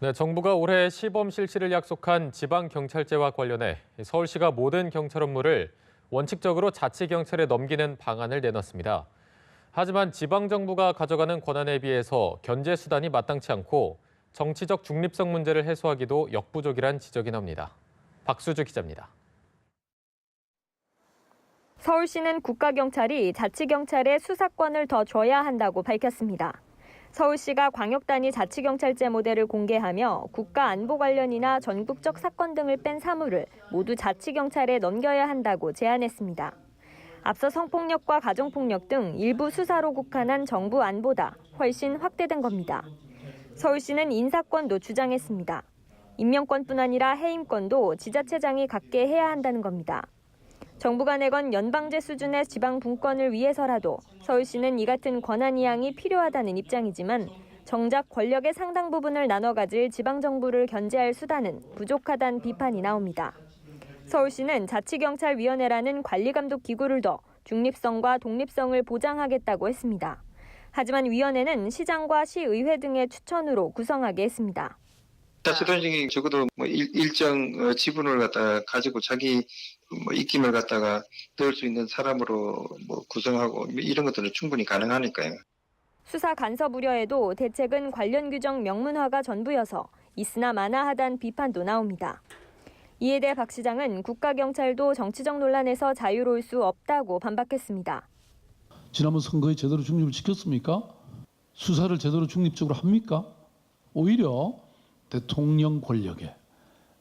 네, 정부가 올해 시범 실시를 약속한 지방경찰제와 관련해 서울시가 모든 경찰 업무를 원칙적으로 자치경찰에 넘기는 방안을 내놨습니다. 하지만 지방정부가 가져가는 권한에 비해서 견제 수단이 마땅치 않고 정치적 중립성 문제를 해소하기도 역부족이란 지적이 나옵니다. 박수주 기자입니다. 서울시는 국가경찰이 자치경찰에 수사권을 더 줘야 한다고 밝혔습니다. 서울시가 광역단위 자치경찰제 모델을 공개하며 국가안보 관련이나 전국적 사건 등을 뺀 사무를 모두 자치경찰에 넘겨야 한다고 제안했습니다. 앞서 성폭력과 가정폭력 등 일부 수사로 국한한 정부 안보다 훨씬 확대된 겁니다. 서울시는 인사권도 주장했습니다. 임명권뿐 아니라 해임권도 지자체장이 갖게 해야 한다는 겁니다. 정부가 내건 연방제 수준의 지방 분권을 위해서라도 서울시는 이 같은 권한 이양이 필요하다는 입장이지만 정작 권력의 상당 부분을 나눠 가질 지방정부를 견제할 수단은 부족하다는 비판이 나옵니다. 서울시는 자치경찰위원회라는 관리감독 기구를 둬 중립성과 독립성을 보장하겠다고 했습니다. 하지만 위원회는 시장과 시의회 등의 추천으로 구성하게 했습니다. 자치단체장이 적어도 일정 지분을 갖다가 가지고 자기 입김을 갖다가 넣을 수 있는 사람으로 구성하고 이런 것들은 충분히 가능하니까요. 수사 간섭 우려에도 대책은 관련 규정 명문화가 전부여서 있으나 마나하다는 비판도 나옵니다. 이에 대해 박 시장은 국가경찰도 정치적 논란에서 자유로울 수 없다고 반박했습니다. 지난번 선거에 제대로 중립을 지켰습니까? 수사를 제대로 중립적으로 합니까? 오히려 대통령 권력에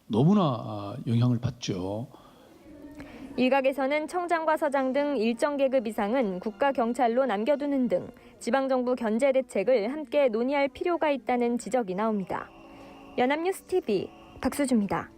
너무나 영향을 받죠. 일각에서는 청장과 서장 등 일정 계급 이상은 국가경찰로 남겨두는 등 지방정부 견제 대책을 함께 논의할 필요가 있다는 지적이 나옵니다. 연합뉴스 TV 박수주입니다.